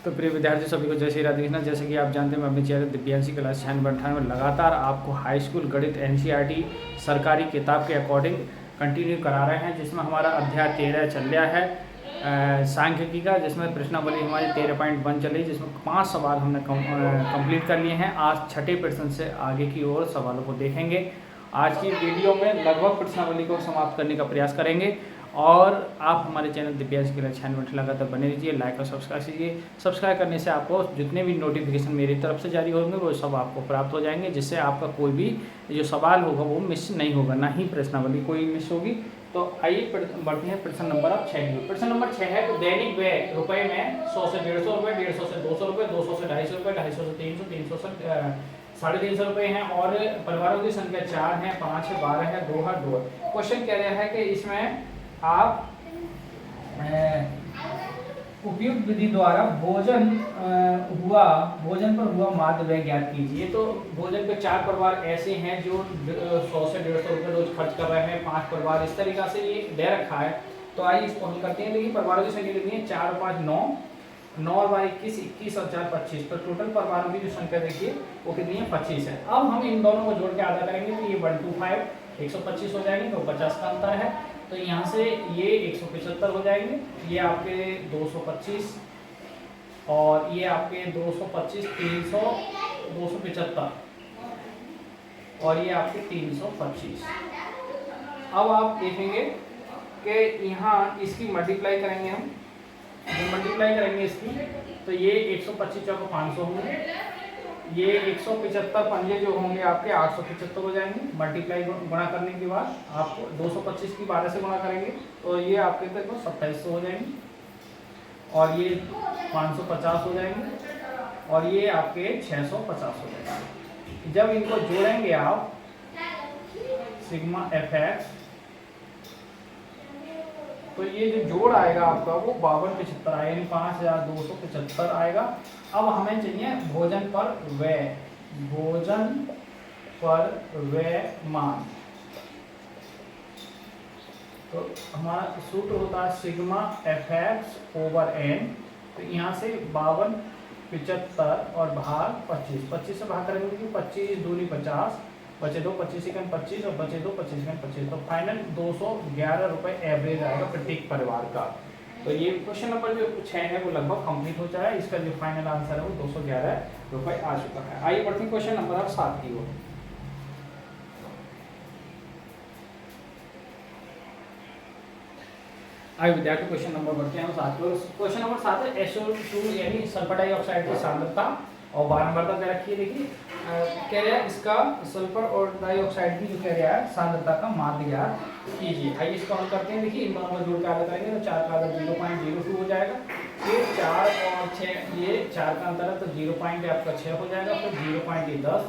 तो प्रिय विद्यार्थी सभी को जय श्री राधे कृष्णा। जैसे कि आप जानते हैं मैं अपने चैनल दिव्यांशी क्लास 96 में लगातार आपको हाई स्कूल गणित एनसीईआरटी सरकारी किताब के अकॉर्डिंग कंटिन्यू करा रहे हैं, जिसमें हमारा अध्याय 13 चल रहा है सांख्यिकी का, जिसमें प्रश्नावली हमारी 13.1 चली, जिसमें 5 सवाल हमने कंप्लीट कर लिए हैं। आज छठे प्रश्न से आगे की ओर सवालों को देखेंगे। आज की वीडियो में लगभग प्रश्नावली को समाप्त करने का प्रयास करेंगे और आप हमारे चैनल दिव्यांशी क्लास 96 लगातार बने रहिए, लाइक और सब्सक्राइब कीजिए। सब्सक्राइब करने से आपको जितने भी नोटिफिकेशन मेरी तरफ से जारी होंगे वो सब आपको प्राप्त हो जाएंगे, जिससे आपका कोई भी जो सवाल होगा वो मिस नहीं होगा, ना ही प्रश्नावली कोई मिस होगी। तो आइए बढ़ते हैं प्रश्न नंबर 6। प्रश्न नंबर 6 है तो दैनिक व्यय रुपए में 100 से 150 रुपये, 150 से 200 रुपये, 200 से 250 रुपये, 250 से 300, 300 से 350 रुपये हैं। और परिवारों की संख्या 4 है, 5 है, 12 है, 2 है, 2 है। क्वेश्चन कह रहा है कि इसमें आप उपयुक्त विधि द्वारा भोजन पर हुआ माध्य व्यय ज्ञात कीजिए। तो भोजन पे 4 परिवार ऐसे हैं जो 100 से 150 रुपये रोज खर्च कर रहे हैं, 5 परिवार इस तरीका से ये दे रखा है। तो आइए इसको हल करते हैं। देखिए परिवारों की संख्या कितनी है, 4 और 5 9, 9 और 12 21, 21 और 4 25। तो टोटल परिवारों की जो संख्या देखिए वो कितनी है, 25 है। अब हम इन दोनों को जोड़ के आधा करेंगे तो ये 125 125 हो जाएंगे, तो 50 का अंतर है। तो यहाँ से ये 175 हो जाएंगे, ये आपके 225 और ये आपके 225, 300, 275 और ये आपके 325। अब आप देखेंगे कि यहाँ इसकी मल्टीप्लाई करेंगे, हम जब मल्टीप्लाई करेंगे इसकी तो ये 125 चौको 500 होंगे, ये 175 पंजे जो होंगे आपके 875 हो जाएंगे। मल्टीप्लाई गुणा करने के बाद आपको 225 की 12 से गुणा करेंगे तो ये आपके देखो 2700 हो जाएंगे, और ये 550 हो जाएंगे, और ये आपके 650 हो जाएंगे। जब इनको जोड़ेंगे आप सिग्मा एफ एक्स, तो ये जो जोड़ आएगा आपका वो 5275 आएगा, यानी 5275 आएगा। अब हमें चाहिए भोजन पर व्यय मान। तो हमारा सूत्र होता है sigma F X over N. तो यहाँ से 52 75 और भाग 25, 25 से भाग करेंगे कि 25 दूनी 50, बचे 2 25 सेकंड 25 और बचे 2 25 सेकंड 25। तो फाइनल 211 रुपये एवरेज आएगा प्रत्येक परिवार का। तो ये क्वेश्चन नंबर जो 6 है वो लगभग कंप्लीट हो जाए। इसका जो फाइनल आंसर है वो 211 रुपये आ चुका है। आइए बढ़ते हैं क्वेश्चन नंबर 7 की ओर। आइए विद्यार्थी क्वेश्चन नंबर बढ़ते हैं 7 की ओर। क्वेश्चन नंबर 7 है SO2 यानी सल्फर डाइऑक्साइड की सांद्रता और बारंबारता दे रखी है। देखिए कह रहा है इसका सल्फर और डाइऑक्साइड की जो कह रहा है सांद्रता का माध्य ज्ञात कीजिए। आइए इसको हल करते हैं। देखिए इन दोनों को जोड़ के आधा करेंगे तो 4 का आधा 0.02 हो जाएगा, फिर 4 और 6, ये 4 का अंतर है तो 0.6 हो जाएगा, फिर 0.10,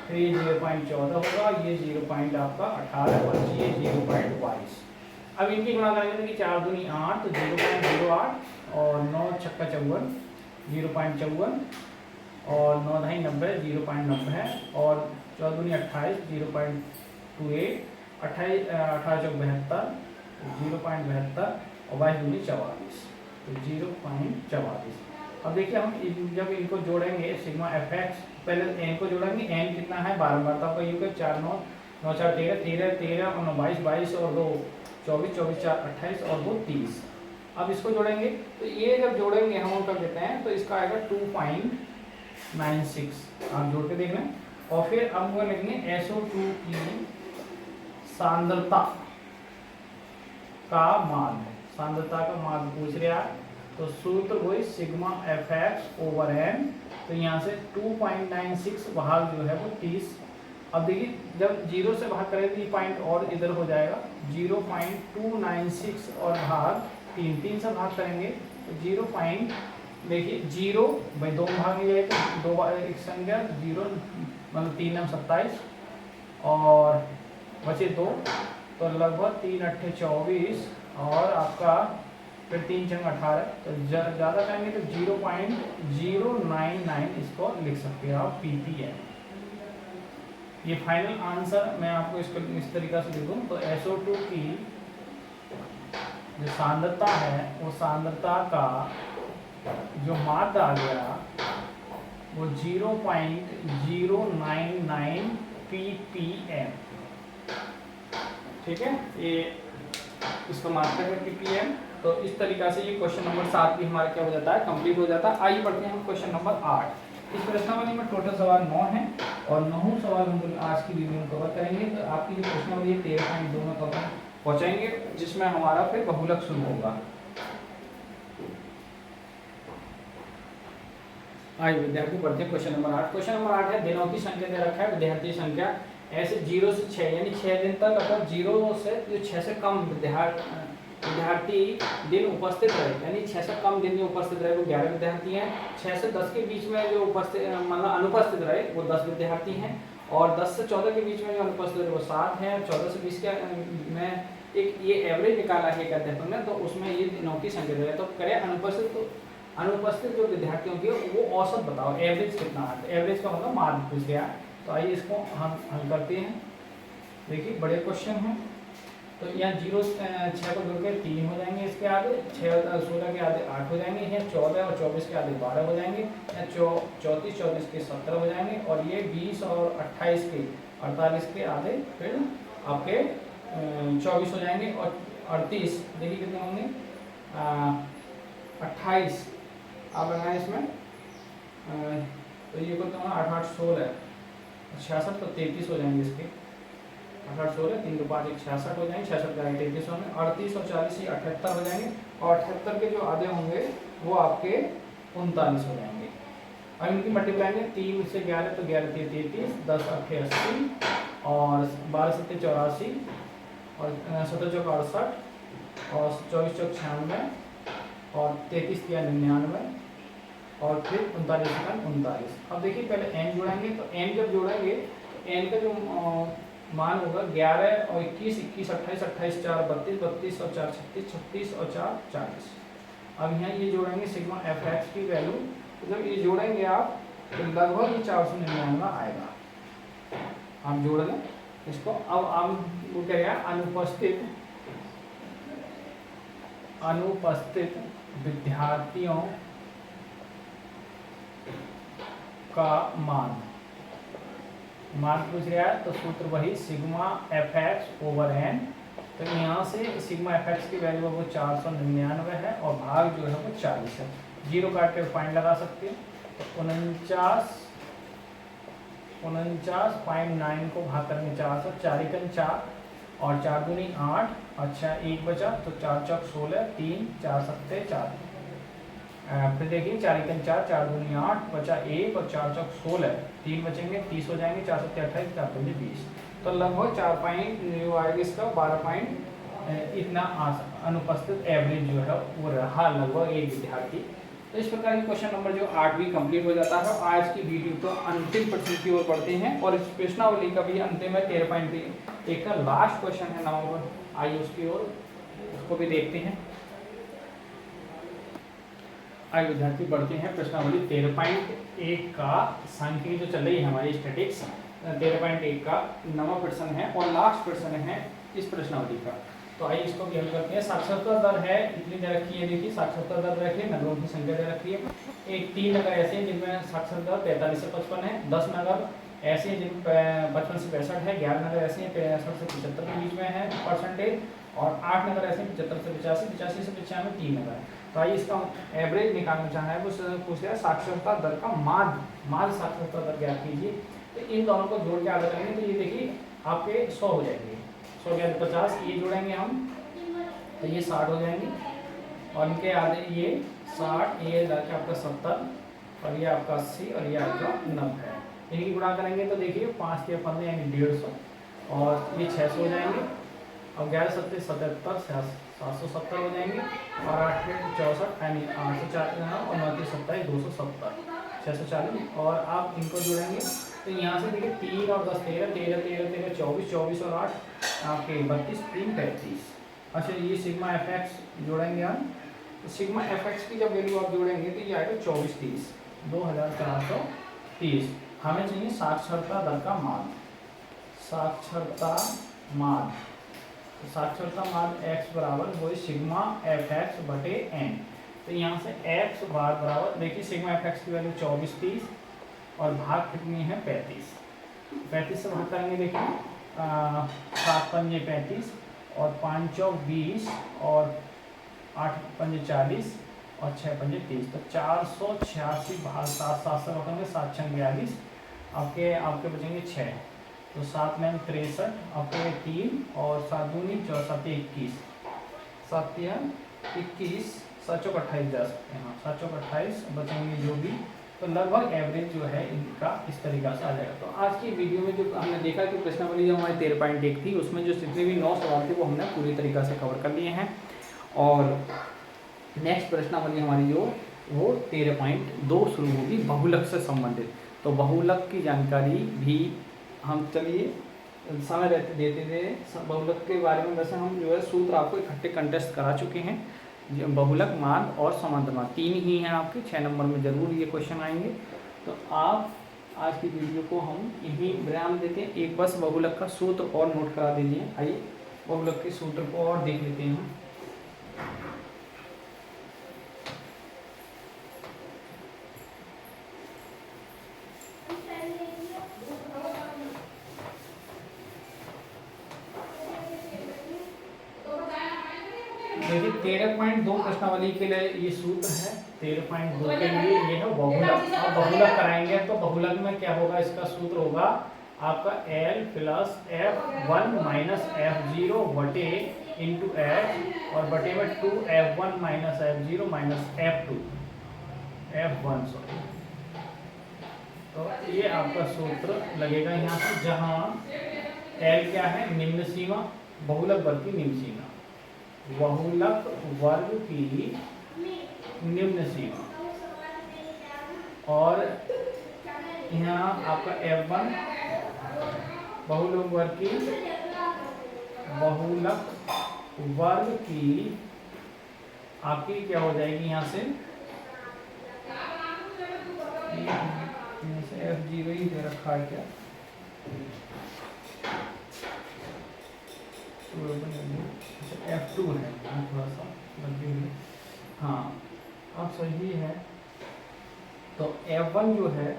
फिर ये 0.14 होगा, ये 0.18 और ये 0.22। अब इनकी गुणा करेंगे तो 4 दूनी 8 तो 0.08 और 9 छक्का 54 0.54 और 9 ढाई 90 0.90 है, और 14 दूनी 28 0.28, 18 चौक 72 0.72 और 22 दूनी 44 तो 0.44। अब देखिए हम जब इनको जोड़ेंगे सिग्मा एफ एक्स, पहले एन को जोड़ेंगे। एन कितना है, बारंबारता का योग है 4 9 9 4 13 13 13 और 9 22 22 और 2 24 24 4 28 और 2 30। अब इसको जोड़ेंगे तो ये जब जोड़ेंगे हम कर देते हैं तो इसका आएगा 2.96। आप जोड़ के देख लें। और फिर अब वो लिखेंगे SO2 की सांद्रता का मान, सांद्रता का मान पूछ रहा है। तो सूत्र वही sigma F X over N. तो यहाँ से 2.96 भाग जो है वो 30। अब देखिए जब 0 से भाग करें तो ये पॉइंट और इधर हो जाएगा, 0.296 और भाग 3, 3 से भाग करेंगे तो 0. देखिए 0 भाई 2 भाग में जाए तो 2 बार एक संख्या 0 मतलब 3 9 27 और बचे 2 तो लगभग 3 8 24 और आपका फिर 3 6 18। तो ज़्यादा करेंगे तो 0.099 इसको लिख सकते हैं आप PPM। ये फाइनल आंसर मैं आपको इसको इस तरीका से लिखूँ तो SO2 की जो सांद्रता है वो सांद्रता का जो माध्य आ गया वो 0.099 ppm, ठीक है, ये इसको मात्रक है ppm। तो इस तरीका से ये क्वेश्चन नंबर 7 भी हमारा क्या हो जाता है, कंप्लीट हो जाता है। आइए बढ़ते हैं हम क्वेश्चन नंबर 8। इस प्रश्नावली में टोटल सवाल 9 हैं और 9 सवाल हम आज की वीडियो में कवर करेंगे। तो आपकी जो प्रश्नावली 13.2 में कवर पहुंचाएंगे, जिसमें हमारा फिर बहुलक शुरू होगा। आइए विद्यार्थी बढ़ते हैं क्वेश्चन नंबर 8। क्वेश्चन नंबर 8 है, दिनों की संख्या दे रखा है, विद्यार्थी संख्या ऐसे 0 से 6 यानी 6 दिन तक, अगर 0 से 6 से कम विद्यार्थी दिन उपस्थित रहे, यानी 6 से कम दिन में उपस्थित रहे वो 11 विद्यार्थी हैं। 6 से 10 के बीच में जो उपस्थित मतलब अनुपस्थित रहे वो 10 विद्यार्थी हैं, और 10 से 14 के बीच में जो अनुपस्थित रहे वो 7 हैं। 14 से 20 के में एक ये एवरेज निकाला है एक अध्यापक ने, तो उसमें ये दिनों की संख्या दे रहे, तो करें अनुपस्थित जो विद्यार्थियों की वो औसत बताओ, एवरेज कितना है। एवरेज का मतलब माध्य पूछ गया। तो आइए इसको हम हल करते हैं। देखिए बड़े क्वेश्चन हैं, तो यहाँ 0 6 को जोड़ के 3 हो जाएंगे, इसके आगे 16 के आगे 8 हो जाएंगे, यहाँ 14 और 24 के आगे 12 हो जाएंगे, यहाँ 34 के 17 हो जाएंगे, और ये 20 और 28 के 48 के आगे फिर आपके 24 हो जाएंगे, और 38 देखिए कितने होंगे 28 आप लगाएं इसमें, तो ये को 8 8 16 66 तो 33 हो जाएंगे इसके, 8 8 16 3 2 5 1 66 हो जाएंगे, 66 का 33 होंगे, 38 और 40 ये 78 हो जाएंगे, और 78 के जो आधे होंगे वो आपके 39 हो जाएंगे। अब इनकी मल्टीप्लाई में 3 से 11 तो 11 33, 10 8 80, और 12 7 84, और 17 चौक 68, और 24 चौक 96, और 33 किया 99, और फिर 39 का 39। अब देखिए पहले n जोड़ेंगे, तो n जब जोड़ेंगे n का जो मान होगा 11 और 21 21 28 28 4 32 32 और 4 36 36 और 4 40। अब यहाँ ये जोड़ेंगे सिग्मा एफ एक्स की वैल्यू, तो जब ये जोड़ेंगे आप तो लगभग ये 499 आएगा। आप जोड़ लें इसको। अब आप वो करेगा अनुपस्थित विद्यार्थियों का मान पूछ रहा है, तो सूत्र वही sigma F X over N. तो यहाँ से सिग्मा एफ एक्स की वैल्यू वो 499 है, और भाग जो है वो 40 है। 0 काट के पॉइंट लगा सकते हैं, तो 49.9 को भाग करेंगे 4 से, 4 एकम 4 और 4 दूनी 8, अच्छा 1 बचा, तो 4 चौक 16, 3 4 सत्ते 4। फिर देखिए 4 एकम 4 4 दूनी 8 बचा 1, और 4 चौक 16, 3 बचेंगे 30 हो जाएंगे, 4 सत्ते 28, 4 दूनी 20। तो लगभग 4 पॉइंट जो आएगा इसका 12 पॉइंट इतना अनुपस्थित एवरेज जो है वो रहा लगभग एक विद्यार्थी। तो इस प्रकार के क्वेश्चन नंबर जो 8 भी कंप्लीट हो जाता है। आज की वीडियो तो अंतिम प्रश्न की ओर बढ़ते हैं, और इस प्रश्नावली का भी अंतिम है 13.1 का लास्ट क्वेश्चन है नंबर। आइए उसकी ओर उसको भी देखते हैं। आइए विद्यार्थी बढ़ते हैं प्रश्नावली 13.1 का सांख्यिकी जो चल रही है हमारी स्टैटिक्स 13.1 का 9वां प्रश्न है और लास्ट प्रश्न है इस प्रश्नावली का। तो आइए इसको भी हल करते हैं। साक्षरता दर है इतनी दे रखी है, देखिए साक्षरता दर रखी है, नगरों की संख्या दे रखी है। 3 नगर ऐसे हैं जिनमें साक्षरता दर 43 से 55 है, 10 नगर ऐसे हैं जिनमें 55 से 65 है, 11 नगर ऐसे हैं 65 से 75 के बीच में है परसेंटेज, और 8 नगर ऐसे हैं 75 से 85, 85 से 95 3 नगर है। तो आइए इसका एवरेज निकालना चाहना है, वो पूछ रहा है साक्षरता दर का माध्य साक्षरता दर ज्ञात कीजिए। तो इन दोनों को जोड़ के आगे करेंगे तो ये देखिए आपके 100 हो जाएंगे, 100 के 50, ये जोड़ेंगे हम तो ये 60 हो जाएंगे, और इनके आगे ये 60, ये जाके आपका 70, और ये आपका 80, और ये आपका 90 है। इनकी गुणा करेंगे तो देखिए 5 के 15 यानी 150, और ये 600 हो जाएंगे, और 11 7 77 770 हो जाएंगे, और 8 64 यानी 840, और 9 27 270 640, और आप इनको जोड़ेंगे तो यहाँ से देखिए 3 और 10 13 13 13 13 24 24 और 8 आपके 32 3 35। अच्छा ये सिग्मा एफ एक्स जोड़ेंगे हम, तो सिग्मा एफ एक्स की जब वैल्यू आप जोड़ेंगे तो ये आएगा 24 30 2430। हमें चाहिए साक्षरता दर का मान, साक्षरता मान, तो साक्षरता मान x बराबर वही सिग्मा एफ एक्स बटे एन। तो यहाँ से x बार बराबर, देखिए सिग्मा एफ एक्स की वैल्यू 24 30 और भाग कितनी है 35। 35 से भाग करेंगे, देखिए 7 पंजे 35 और 5 चौक 20 और 8 पंजे 40 और 6 पंजे 30, तो 486 भाग 7 7 से रखेंगे, 7 6 42, आपके बचेंगे 6, तो 7 में 63 आपके 3 और 7 दूनी 4 7 21, 7 21, 7 चौक 28 जा सकते हैं, हाँ 7 चौक 28 बचेंगे जो भी, तो लगभग एवरेज जो है इनका इस तरीका से आ जाएगा। तो आज की वीडियो में जो हमने देखा कि प्रश्नावली जो हमारी 13.1 थी उसमें जो जितने भी 9 सवाल थे वो हमने पूरी तरीका से कवर कर लिए हैं, और नेक्स्ट प्रश्नावली हमारी जो वो 13.2 शुरू होगी बहुलक से संबंधित। तो बहुलक की जानकारी भी हम चलिए समय रहते देते थे। बहुलक के बारे में वैसे हम जो है सूत्र आपको इकट्ठे कंटेस्ट करा चुके हैं, बहुलक, माध्य और समांतर माध्य 3 ही हैं आपके, 6 नंबर में जरूर ये क्वेश्चन आएंगे। तो आप आज की वीडियो को हम यहीं विराम देते हैं। एक बस बहुलक का सूत्र और नोट करा दीजिए। आइए बहुलक के सूत्र को और देख लेते हैं। देखिए 13.2 प्रश्नावली के लिए ये सूत्र है। 13.2 के लिए ये है बहुलक। अब बहुलक कराएंगे तो बहुलक में क्या होगा, इसका सूत्र होगा आपका L plus F1 minus F0 बटे इंटू F और बटे में 2F1 minus F0 minus F1 sorry. तो ये आपका सूत्र लगेगा यहाँ से, जहाँ L क्या है, निम्न सीमा, बहुलक वर्ग की निम्न सीमा, बहुलक वर्ग की निम्न सीमा, और यहाँ आपका F1 बहुलक वर्ग की आपकी क्या हो जाएगी, यहाँ से F0 ही दे रखा है क्या, F2 है, थोड़ा सा गलती हुई, हाँ अब सही है। तो F1 जो है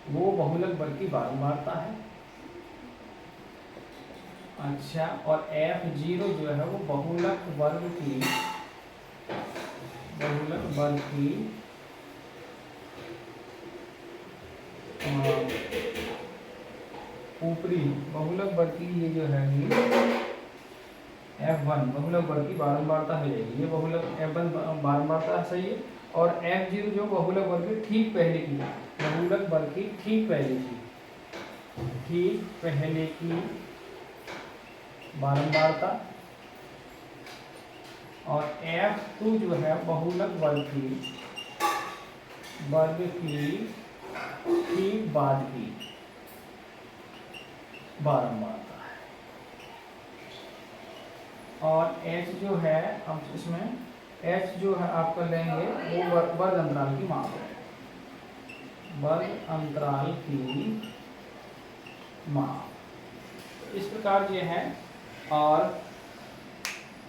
वो बहुलक वर्ग की बारंबारता है, अच्छा, और F0 जो है वो बहुलक वर्ग की ऊपरी बहुलक वर्ग की ये जो है F1 बहुलक वर्ग की बारंबारता हो जाएगी, ये बहुलक F1 बारंबारता सही है, और F0 जो बहुलक वर्ग की ठीक पहले की, बहुलक वर्ग की ठीक पहले की बारंबारता, और F2 जो है बहुलक वर्ग की ठीक बाद की बारंबारता है, और H जो है, अब इसमें H जो है आपका लेंगे वो वर्ग अंतराल की माप है, वर्ग अंतराल की माप। इस प्रकार ये है, और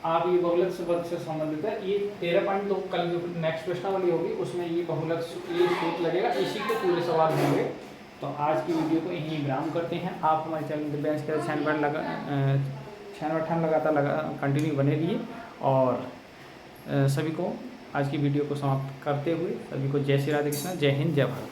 आप ये बहुलक से वर्ग से संबंधित है। ये 13.2 कल जो नेक्स्ट प्रश्नावली होगी उसमें ये बहुलक ये सूत्र लगेगा, इसी के पूरे सवाल होंगे। तो आज की वीडियो को यहीं विराम करते हैं। आप हमारे चैनल बेंच के चैनल लगातार कंटिन्यू बने रहिए, और सभी को आज की वीडियो को समाप्त करते हुए सभी को जय श्री राधे कृष्ण, जय हिंद, जय भारत।